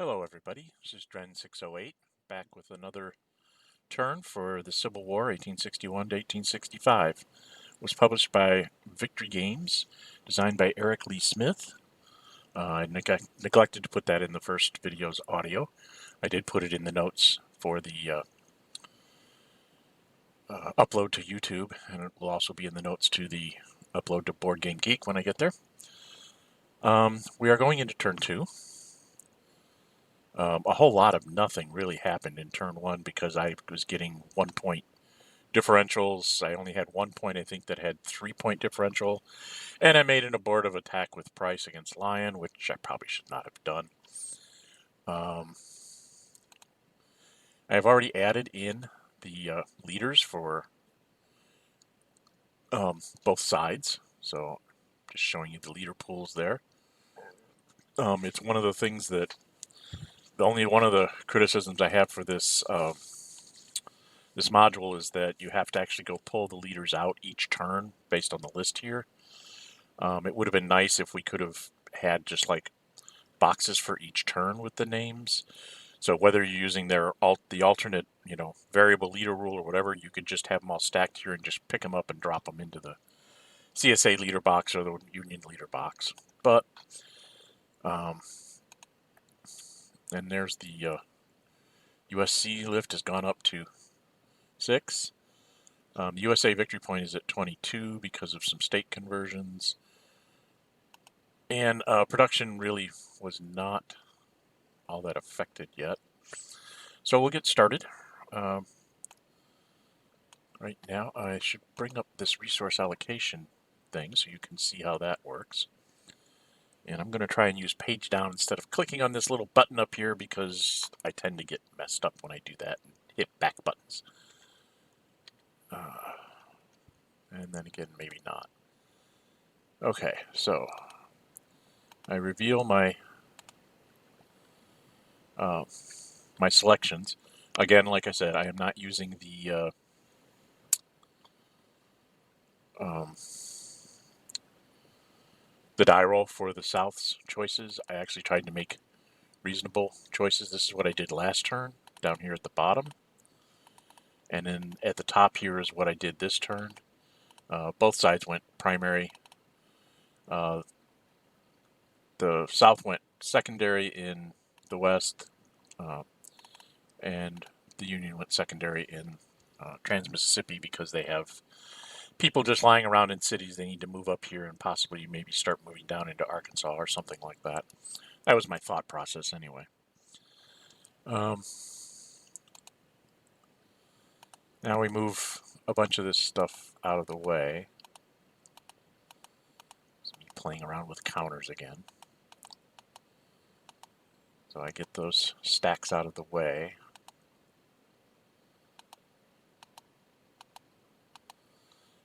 Hello everybody, this is Dren608, back with another turn for the Civil War 1861 to 1865. It was published by Victory Games, designed by Eric Lee Smith. I neglected to put that in the first video's audio. I did put it in the notes for the upload to YouTube, and it will also be in the notes to the upload to Board Game Geek when I get there. We are going into turn 2. A whole lot of nothing really happened in turn 1 because I was getting 1-point differentials. I only had 1 point, I think, that had 3-point differential. And I made an abortive attack with Price against Lion, which I probably should not have done. I've already added in the leaders for both sides. So just showing you the leader pools there. It's one of the things that, only one of the criticisms I have for this this module is that you have to actually go pull the leaders out each turn based on the list here. It would have been nice if we could have had just like boxes for each turn with the names. So whether you're using the alternate, variable leader rule or whatever, you could just have them all stacked here and just pick them up and drop them into the CSA leader box or the Union leader box. But and there's the USC lift has gone up to 6. The USA victory point is at 22 because of some state conversions. And production really was not all that affected yet. So we'll get started. Right now, I should bring up this resource allocation thing so you can see how that works. And I'm going to try and use page down instead of clicking on this little button up here because I tend to get messed up when I do that and hit back buttons. And then again, maybe not. Okay, so I reveal my my selections. Again, like I said, I am not using the die roll for the South's choices. I actually tried to make reasonable choices. This is what I did last turn, down here at the bottom. And then at the top here is what I did this turn. Both sides went primary. The South went secondary in the West, and the Union went secondary in Trans-Mississippi because they have people just lying around in cities. They need to move up here and possibly maybe start moving down into Arkansas or something like that. That was my thought process anyway. Now we move a bunch of this stuff out of the way. It's me playing around with counters again. So I get those stacks out of the way.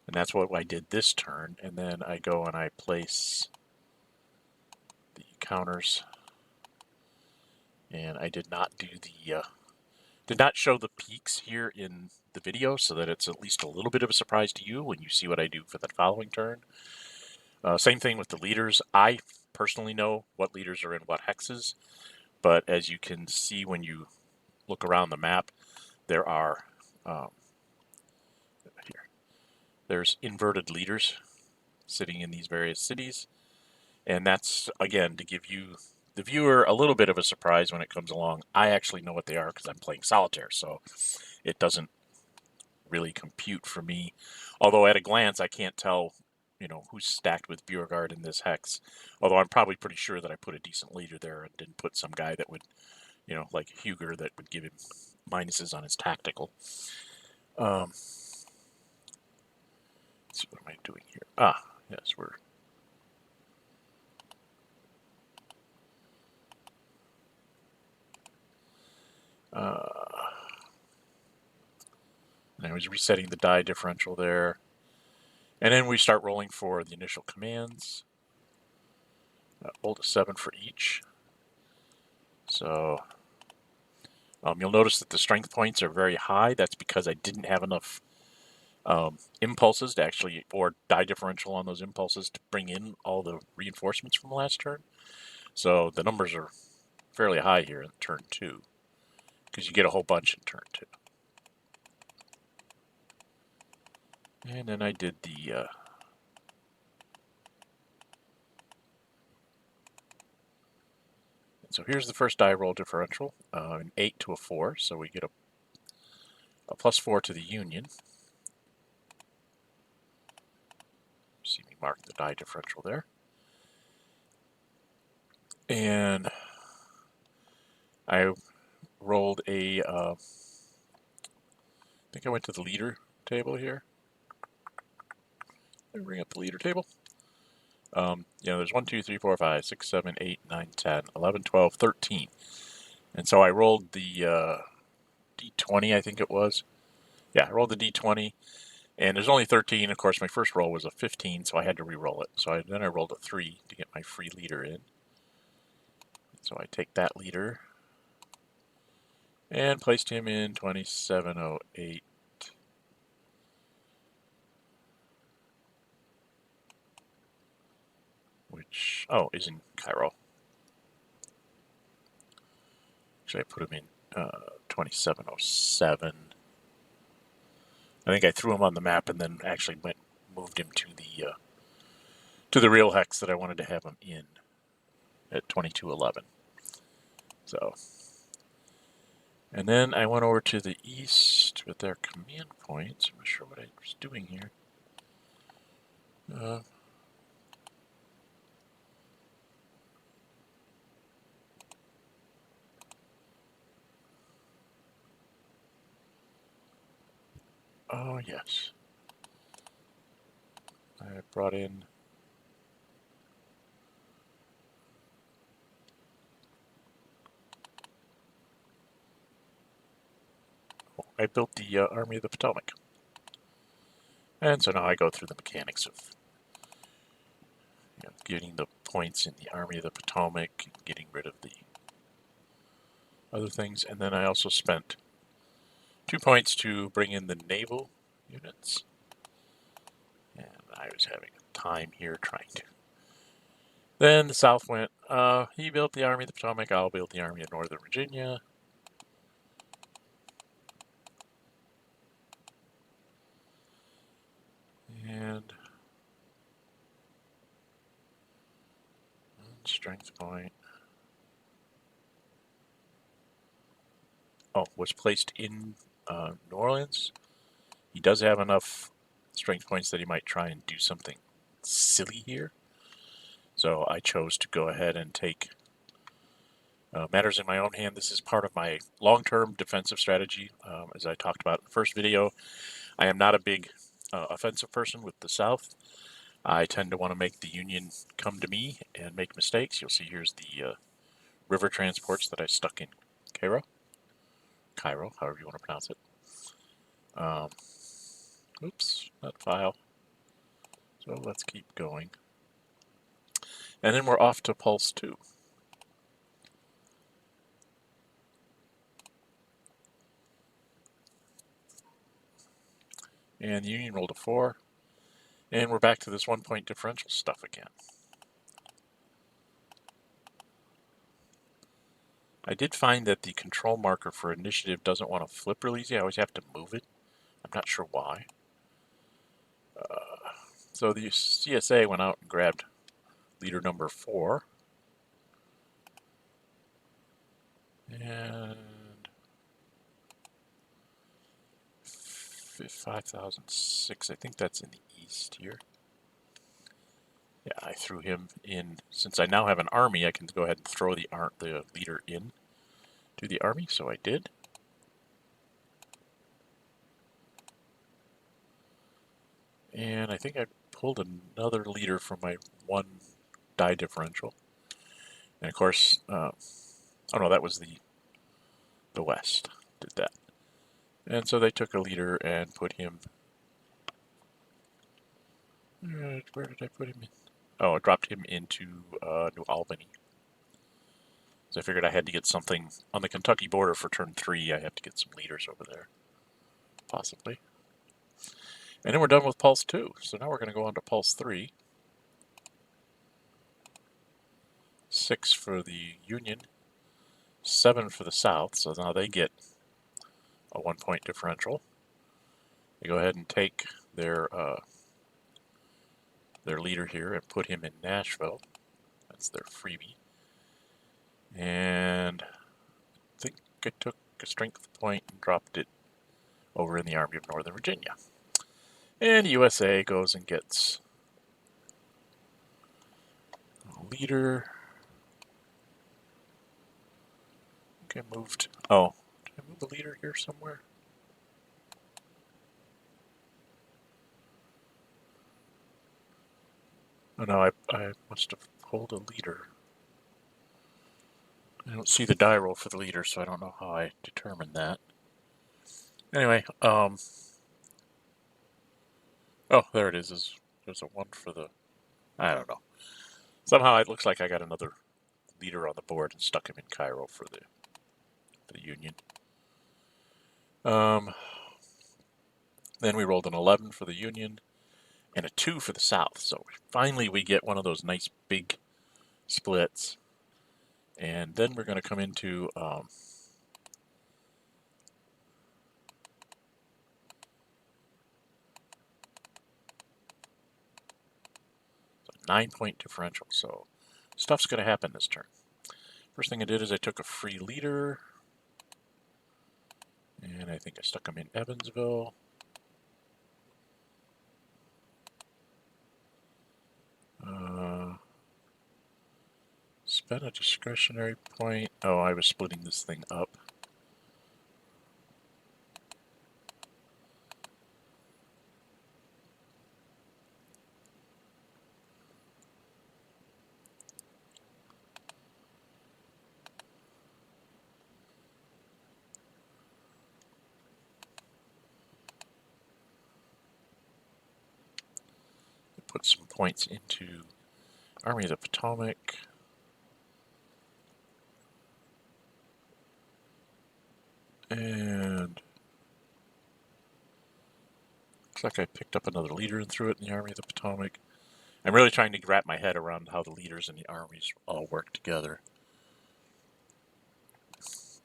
And that's what I did this turn. And then I go and I place the counters. And I did not do the did not show the peaks here in the video so that it's at least a little bit of a surprise to you when you see what I do for the following turn. Same thing with the leaders. I personally know what leaders are in what hexes, but as you can see when you look around the map, there are there's inverted leaders sitting in these various cities, and that's again to give you the viewer a little bit of a surprise when it comes along. I actually know what they are because I'm playing solitaire, so it doesn't really compute for me. Although at a glance I can't tell, who's stacked with Beauregard in this hex. Although I'm probably pretty sure that I put a decent leader there and didn't put some guy that would, like Huger, that would give him minuses on his tactical. Let's see, what am I doing here? Yes, we're... and I was resetting the die differential there. And then we start rolling for the initial commands. Hold a 7 for each. So you'll notice that the strength points are very high. That's because I didn't have enough impulses to actually, or die differential on those impulses to bring in all the reinforcements from last turn. So the numbers are fairly high here in turn 2, because you get a whole bunch in turn 2. And then I did the so here's the first die roll differential, an 8 to a 4, so we get a +4 to the union. See me mark the die differential there. And I rolled I think I went to the leader table here. Let me bring up the leader table. There's 1, 2, 3, 4, 5, 6, 7, 8, 9, 10, 11, 12, 13. And so I rolled the D20, I think it was. Yeah, I rolled the D20, and there's only 13. Of course, my first roll was a 15, so I had to re-roll it. So then I rolled a 3 to get my free leader in. So I take that leader and placed him in 2708. Which, is in Cairo. Actually, I put him in 2707. I think I threw him on the map and then actually moved him to the real hex that I wanted to have him in at 2211. So, and then I went over to the east with their command points. I'm not sure what I was doing here. Oh, yes. I brought in... I built the Army of the Potomac. And so now I go through the mechanics of getting the points in the Army of the Potomac, and getting rid of the other things. And then I also spent 2 points to bring in the naval units. And I was having a time here trying to. Then the South went, he built the Army of the Potomac, I'll build the Army of Northern Virginia. And strength point. Was placed in New Orleans. He does have enough strength points that he might try and do something silly here. So I chose to go ahead and take matters in my own hand. This is part of my long-term defensive strategy. As I talked about in the first video, I am not a big offensive person with the South. I tend to want to make the Union come to me and make mistakes. You'll see here's the river transports that I stuck in Cairo, however you want to pronounce it. Oops, not file. So let's keep going. And then we're off to Pulse 2. And the Union rolled a 4. And we're back to this 1-point differential stuff again. I did find that the control marker for initiative doesn't want to flip real easy. I always have to move it. I'm not sure why. So the CSA went out and grabbed leader number 4. And 5006, I think that's in the east here. Yeah, I threw him in. Since I now have an army, I can go ahead and throw the leader in to the army, so I did. And I think I pulled another leader from my 1 die differential. And of course, oh no, that was the West did that. And so they took a leader and put him. Where did I put him in? Oh, I dropped him into New Albany. So I figured I had to get something on the Kentucky border for turn 3. I have to get some leaders over there, possibly. And then we're done with Pulse 2. So now we're going to go on to Pulse 3. 6 for the Union. 7 for the South, so now they get a 1-point differential. They go ahead and take their leader here and put him in Nashville. That's their freebie. And I think I took a strength point and dropped it over in the Army of Northern Virginia. And USA goes and gets a leader. I think I moved. Oh, did I move the leader here somewhere? Oh no, I must have pulled a leader. I don't see the die roll for the leader, so I don't know how I determined that. Anyway, oh, there it is. There's a 1 for the, I don't know. Somehow it looks like I got another leader on the board and stuck him in Cairo for the Union. Then we rolled an 11 for the Union and a 2 for the South. So finally we get one of those nice big splits. And then we're going to come into 9-point differential. So stuff's going to happen this turn. First thing I did is I took a free leader. And I think I stuck him in Evansville. Spent a discretionary point. Oh, I was splitting this thing up. Put some points into Army of the Potomac. And looks like I picked up another leader and threw it in the Army of the Potomac. I'm really trying to wrap my head around how the leaders and the armies all work together.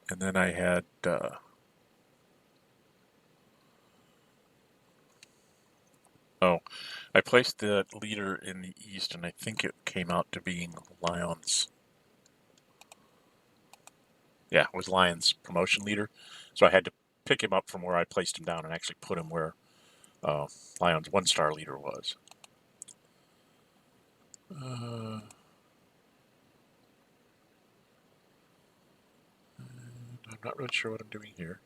And then I had I placed the leader in the east, and I think it came out to being Lyon's. Yeah, it was Lyon's promotion leader. So I had to pick him up from where I placed him down and actually put him where Lyon's 1-star leader was. I'm not really sure what I'm doing here.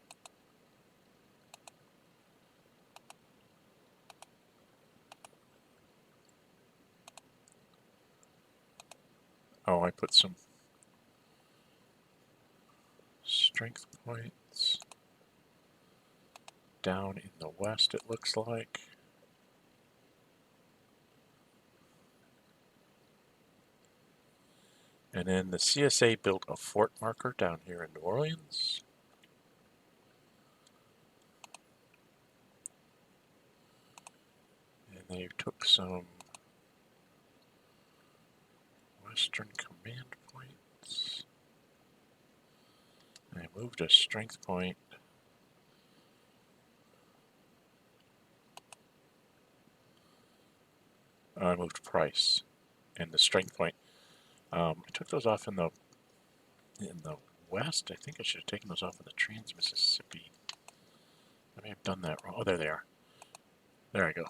Oh, I put some strength points down in the west, it looks like. And then the CSA built a fort marker down here in New Orleans. And they took some Western command points. I moved a strength point. I moved price and the strength point. I took those off in the west. I think I should have taken those off in the Trans-Mississippi. I may have done that wrong. Oh, there they are. There I go.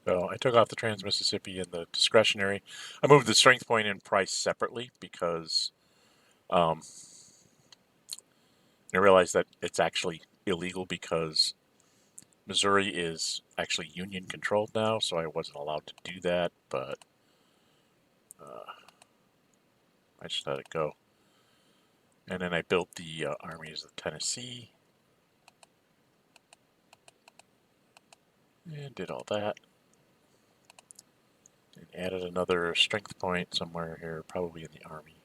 So I took off the Trans-Mississippi and the discretionary. I moved the strength point and price separately because I realized that it's actually illegal because Missouri is actually Union controlled now, so I wasn't allowed to do that, but I just let it go. And then I built the armies of Tennessee and did all that. And added another strength point somewhere here, probably in the army.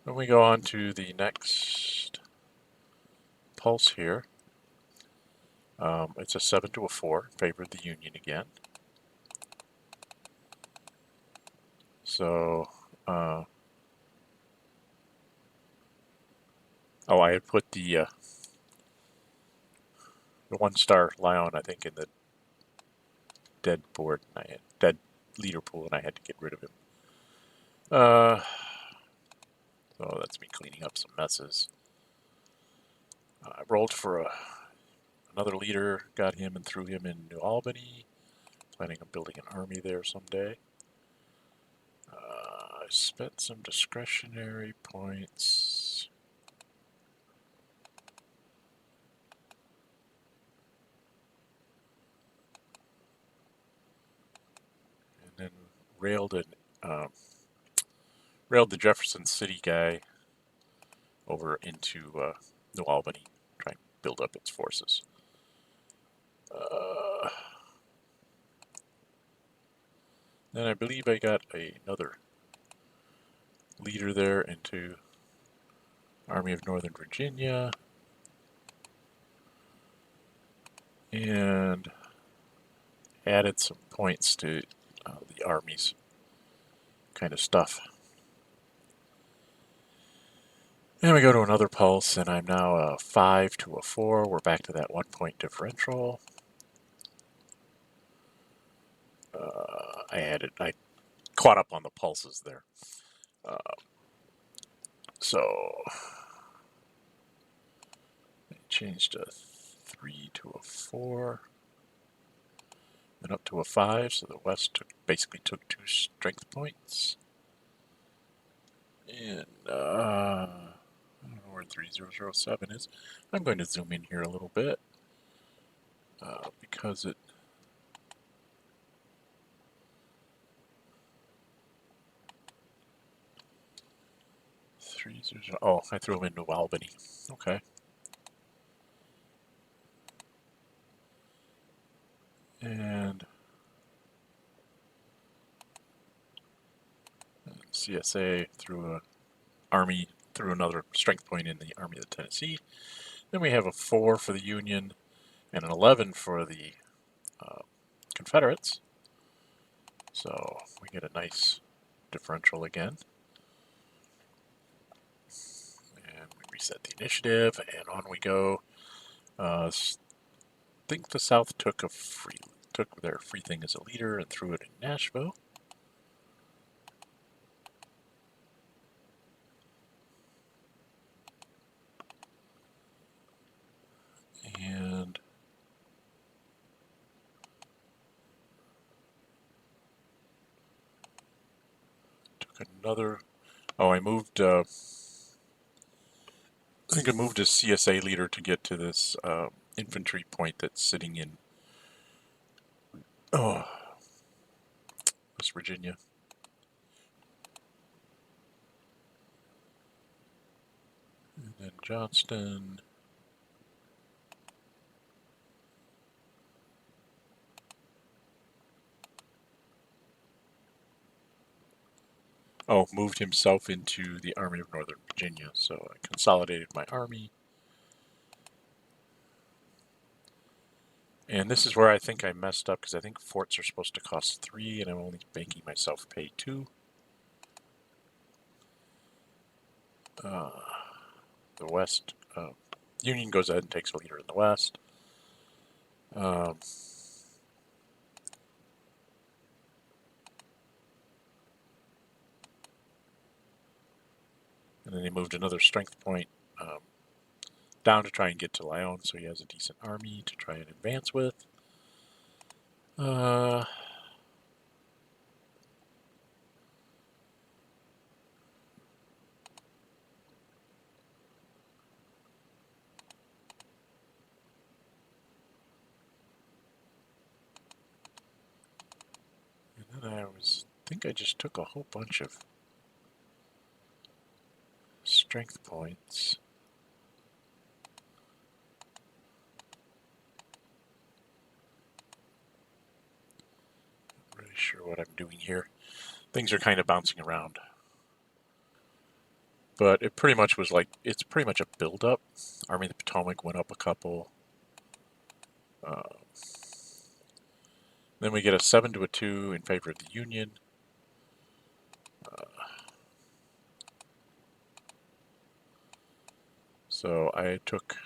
Then we go on to the next pulse here. It's a 7 to a 4, favored the Union again. So Oh, I had put the 1-star Lion, I think, in the dead board. And I had dead leader pool, and I had to get rid of him. So that's me cleaning up some messes. I rolled for another leader, got him and threw him in New Albany. Planning on building an army there someday. I spent some discretionary points. And then railed the Jefferson City guy over into New Albany, trying to build up its forces. Then I believe I got another leader there into Army of Northern Virginia. And added some points to the armies kind of stuff. And we go to another pulse, and I'm now a 5 to a 4. We're back to that 1-point differential. I caught up on the pulses there. So I changed a 3 to a 4, then up to a 5. So the West basically took 2 strength points. And I don't know where 3007 is. I'm going to zoom in here a little bit because it. Oh, I threw him into Albany. Okay. And CSA threw an army, threw another strength point in the Army of the Tennessee. Then we have a 4 for the Union and an 11 for the Confederates. So we get a nice differential again. And we reset the initiative, and on we go. I think the South took their free thing as a leader and threw it in Nashville. And took another. Oh, I moved. I think I moved a CSA leader to get to this infantry point that's sitting in West Virginia. And then Johnston. Oh, moved himself into the Army of Northern Virginia. So I consolidated my army. And this is where I think I messed up, because I think forts are supposed to cost 3, and I'm only making myself pay 2. The West, Union goes ahead and takes a leader in the West. And then he moved another strength point down to try and get to Lyon, so he has a decent army to try and advance with. And then I think I just took a whole bunch of strength points. Not really sure what I'm doing here. Things are kind of bouncing around. But it pretty much was like, it's pretty much a build-up. Army of the Potomac went up a couple. Then we get a 7 to a 2 in favor of the Union. So I took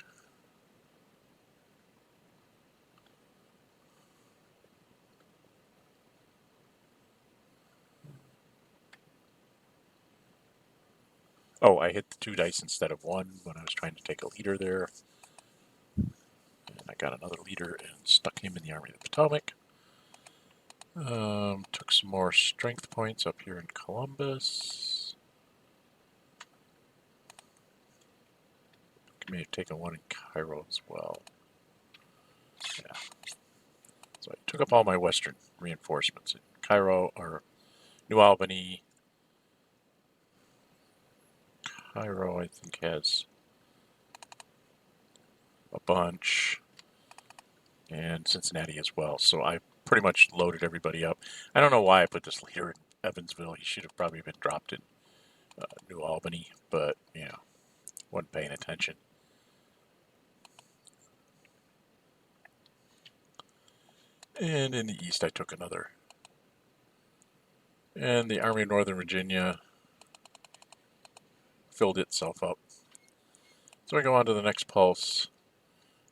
I hit the 2 dice instead of 1 when I was trying to take a leader there. And I got another leader and stuck him in the Army of the Potomac. Took some more strength points up here in Columbus. May have taken one in Cairo as well. Yeah. So I took up all my western reinforcements in Cairo, or New Albany. Cairo, I think, has a bunch, and Cincinnati as well. So I pretty much loaded everybody up. I don't know why I put this leader in Evansville. He should have probably been dropped in New Albany, but yeah, wasn't paying attention. And in the east, I took another. And the Army of Northern Virginia filled itself up. So I go on to the next pulse.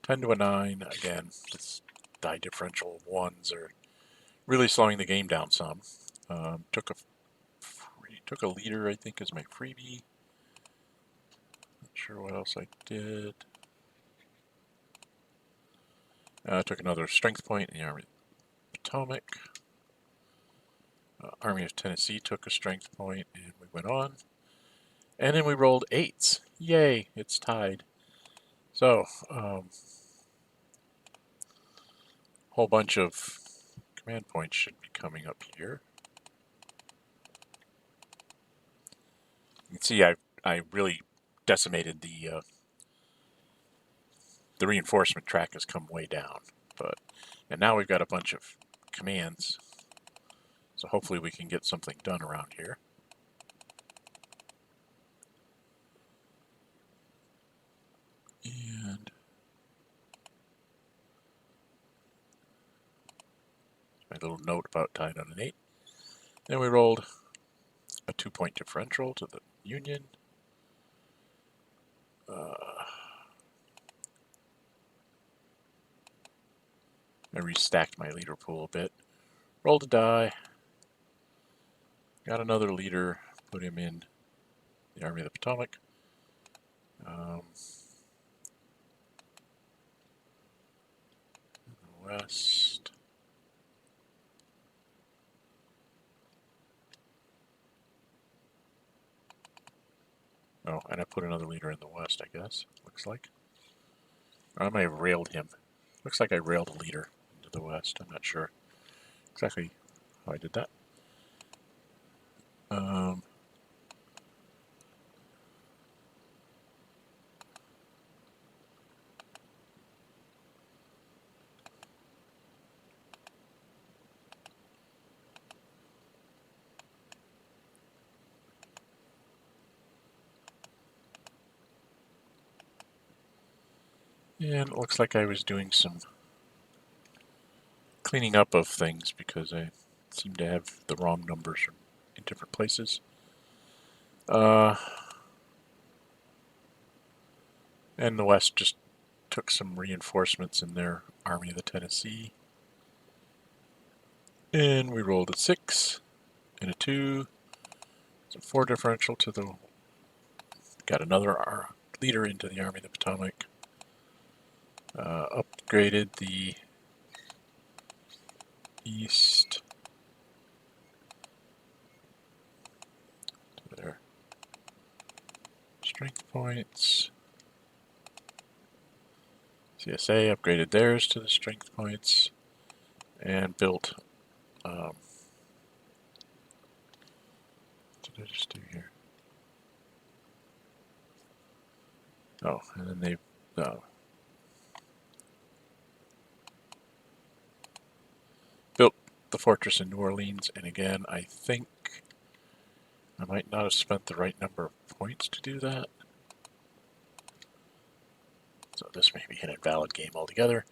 10 to a 9. Again, this die differential of 1s are really slowing the game down some. Took a leader, I think, as my freebie. Not sure what else I did. Took another strength point in the Army of the Potomac. Army of Tennessee took a strength point, and we went on. And then we rolled 8s. Yay, it's tied. So, whole bunch of command points should be coming up here. You can see I really decimated the reinforcement track has come way down. And now we've got a bunch of commands. So hopefully we can get something done around here. And my little note about tied on an 8. Then we rolled a 2-point differential to the Union. I restacked my leader pool a bit. Rolled a die. Got another leader. Put him in the Army of the Potomac. West. Oh, and I put another leader in the west, I guess. Looks like. Or I may have railed him. Looks like I railed a leader into the west. I'm not sure exactly how I did that. And it looks like I was doing some cleaning up of things because I seem to have the wrong numbers in different places. And the West just took some reinforcements in their Army of the Tennessee. And we rolled a 6 and a 2. It's a 4 differential to the... Got another leader into the Army of the Potomac. Upgraded the East to their strength points. CSA upgraded theirs to the strength points and built. What did I just do here? Oh, and then they built the fortress in New Orleans, and again, I think I might not have spent the right number of points to do that. So this may be an invalid game altogether.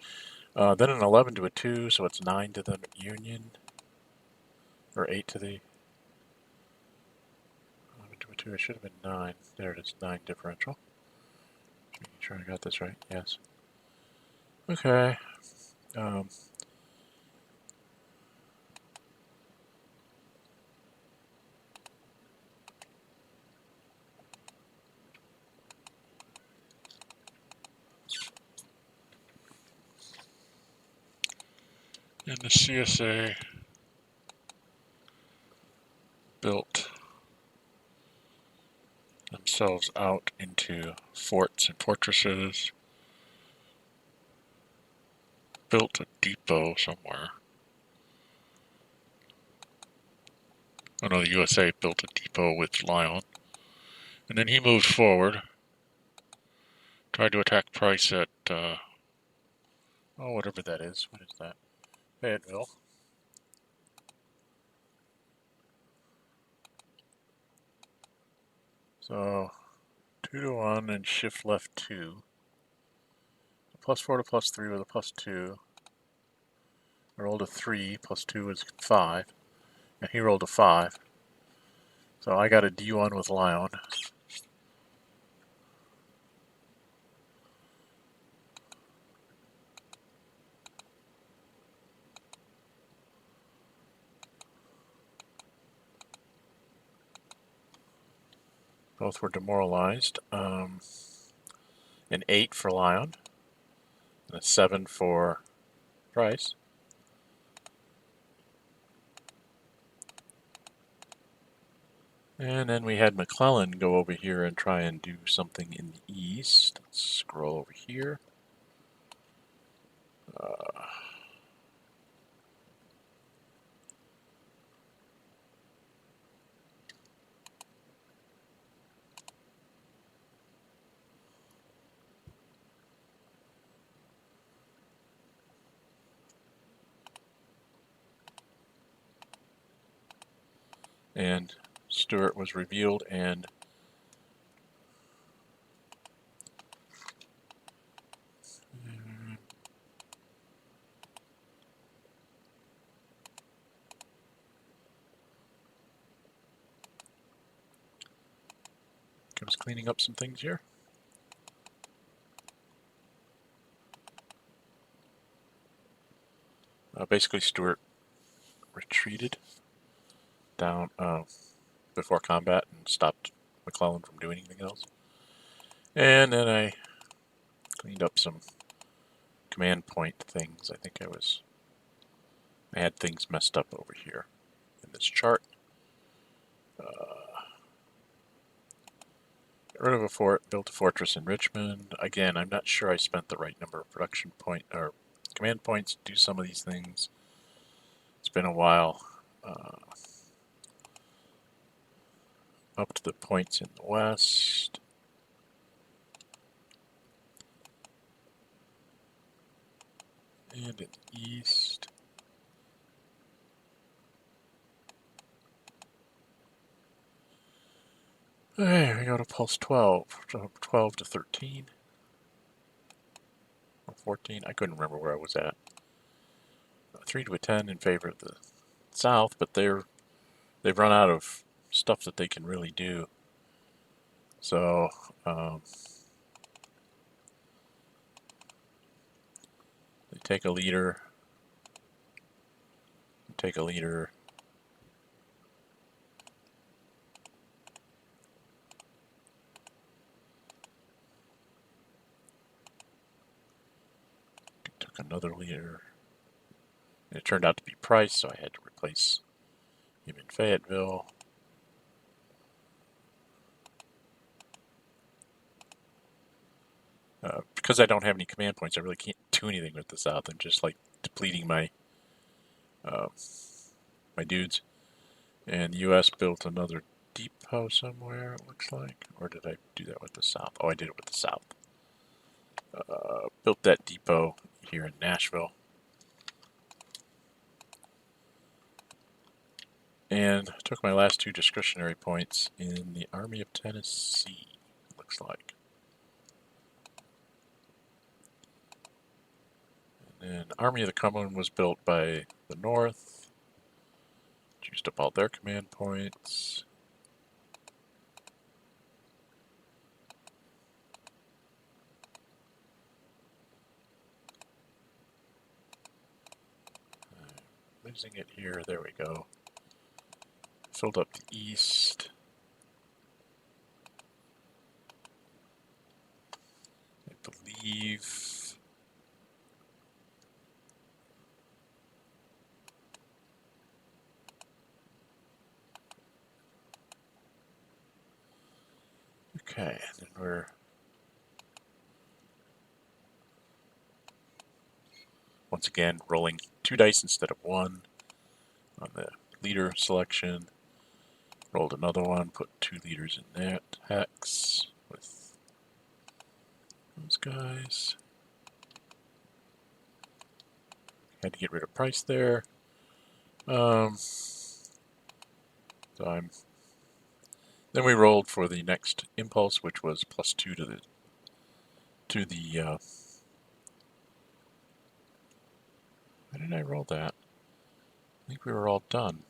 Then an 11 to a 2, so it's 9 to the Union. Or 8 to the... 11 to a 2, it should have been 9. There it is, 9 differential. Make sure I got this right. Yes. Okay. Um, and the CSA built themselves out into forts and fortresses, built a depot somewhere. Oh no, the USA built a depot with Lyon. And then he moved forward, tried to attack Price at, oh, whatever that is. What is that? Fayetteville. So, 2 to 1 and shift left 2. +4 to +3 with a +2. I rolled a 3, +2 is 5. And he rolled a 5. So I got a D1 with Lyon. Both were demoralized. An 8 for Lyon. And a 7 for Price. And then we had McClellan go over here and try and do something in the east. Let's scroll over here. And Stuart was revealed, and I was cleaning up some things here. Basically, Stuart retreated down before combat and stopped McClellan from doing anything else. And then I cleaned up some command point things. I think I had things messed up over here in this chart. Got rid of a fort, built a fortress in Richmond. Again, I'm not sure I spent the right number of production point or command points to do some of these things. It's been a while. Up to the points in the west. And in the east. There we go to pulse 12. 12 to 13. Or 14. I couldn't remember where I was at. 3 to a 10 in favor of the south, but they've run out of stuff that they can really do. So, they take a leader. Take a leader. Took another leader. And it turned out to be Price, so I had to replace him in Fayetteville. Because I don't have any command points, I really can't do anything with the South. I'm just like depleting my my dudes. And the U.S. built another depot somewhere, it looks like. Or did I do that with the South? Oh, I did it with the South. Built that depot here in Nashville. And took my last 2 discretionary points in the Army of Tennessee, it looks like. And then Army of the Cumberland was built by the North. Used up all their command points. losing it here. There we go. Filled up the east. I believe. Okay, then we're once again rolling 2 dice instead of 1 on the leader selection. Rolled another one, put 2 leaders in that hex with those guys. Had to get rid of price there. So then we rolled for the next impulse, which was +2 to the why did I roll that? I think we were all done.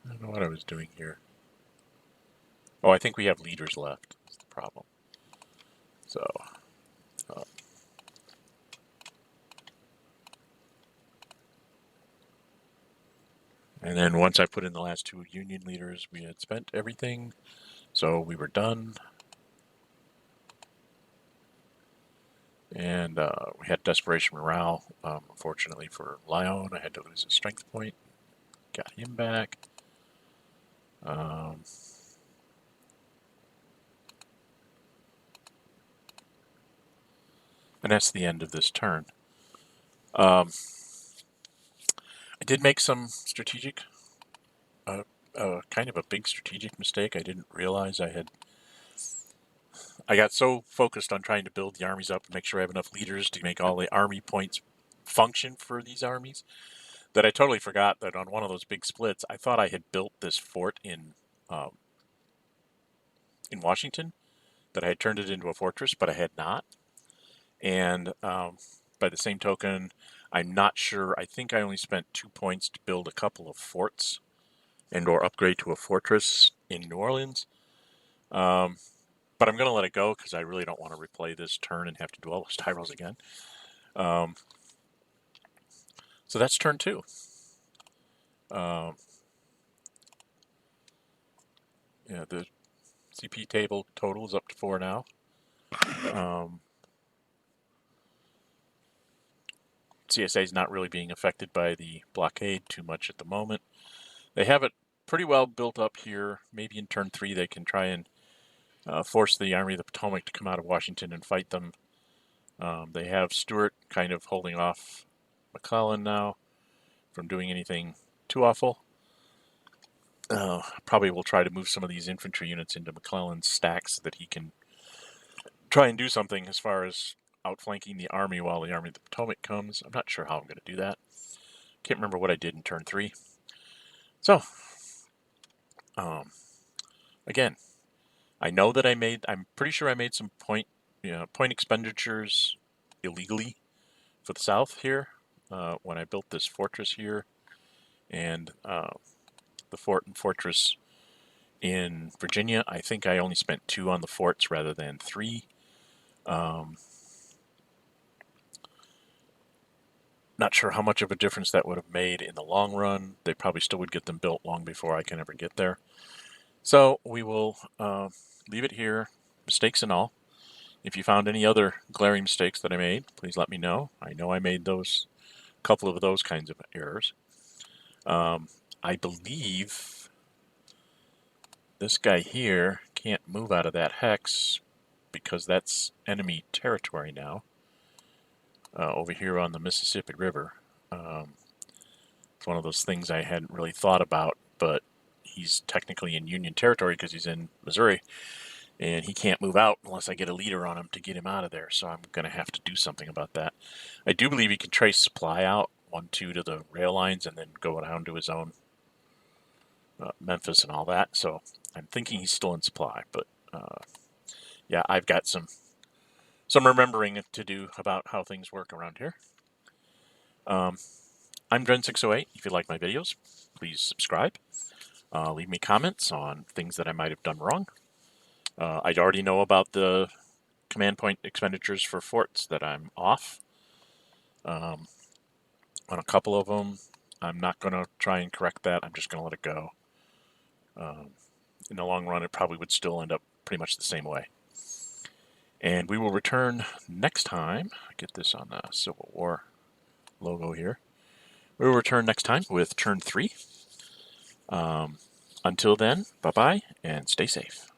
I don't know what I was doing here. Oh, I think we have leaders left. That's the problem. So, and then once I put in the last 2 Union leaders, we had spent everything. So we were done. And we had desperation morale. Unfortunately for Lyon, I had to lose a strength point. Got him back. And that's the end of this turn. I did make some strategic, kind of a big strategic mistake. I didn't realize I got so focused on trying to build the armies up and make sure I have enough leaders to make all the army points function for these armies that I totally forgot that on one of those big splits, I thought I had built this fort in Washington, that I had turned it into a fortress, but I had not. And by the same token, I'm not sure. I think I only spent 2 points to build a couple of forts and or upgrade to a fortress in New Orleans. But I'm going to let it go because I really don't want to replay this turn and have to do all those die rolls again. So that's turn 2. Yeah, the CP table total is up to 4 now. CSA is not really being affected by the blockade too much at the moment. They have it pretty well built up here. Maybe in turn 3 they can try and force the Army of the Potomac to come out of Washington and fight them. They have Stuart kind of holding off McClellan now from doing anything too awful. Probably will try to move some of these infantry units into McClellan's stacks so that he can try and do something as far as outflanking the army while the Army of the Potomac comes. I'm not sure how I'm going to do that. Can't remember what I did in turn 3. So, again, I know that I'm pretty sure I made some point expenditures illegally for the South here when I built this fortress here and the fort and fortress in Virginia. I think I only spent 2 on the forts rather than 3. Not sure how much of a difference that would have made in the long run. They probably still would get them built long before I can ever get there. So we will leave it here, mistakes and all. If you found any other glaring mistakes that I made, please let me know. I know I made a couple of those kinds of errors. I believe this guy here can't move out of that hex because that's enemy territory now. Over here on the Mississippi River. It's one of those things I hadn't really thought about, but he's technically in Union territory because he's in Missouri, and he can't move out unless I get a leader on him to get him out of there, so I'm going to have to do something about that. I do believe he can trace supply out 1-2 to the rail lines and then go down to his own Memphis and all that, so I'm thinking he's still in supply, but yeah, I've got some remembering to do about how things work around here. I'm Dren608. If you like my videos, please subscribe. Leave me comments on things that I might have done wrong. I already know about the command point expenditures for forts that I'm off. On a couple of them, I'm not going to try and correct that. I'm just going to let it go. In the long run, it probably would still end up pretty much the same way. And we will return next time. Get this on the Civil War logo here. We will return next time with Turn 3. Until then, bye-bye and stay safe.